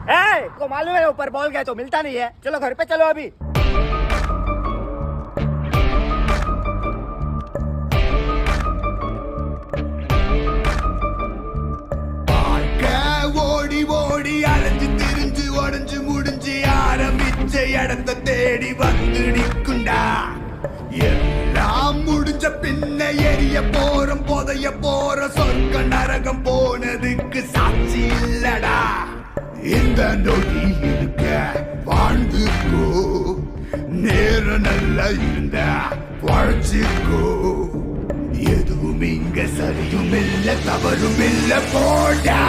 को मालूम है ऊपर बॉल गया तो मिलता नहीं है, चलो घर पे चलो अभी। ஓடி ஓடி அலைஞ்சு திரிஞ்சு உடஞ்சு முடிஞ்சு ஆரம்பிச்ச இடத்த தேடி வந்து நிற்குண்டா. எல்லாம் முடிஞ்ச பின்ன எரிய போறோம் புதைய போற சொர்க்க நரகம் போனதுக்கு சாட்சி இல்லடா. இந்த நொடி இருக்க வாழ்ந்துக்கோ, நேரம் நல்லா இருந்த வாழ்ச்சிக்கோ. எதுவும் இங்க சரியும் இல்ல தவறும் இல்ல போடா.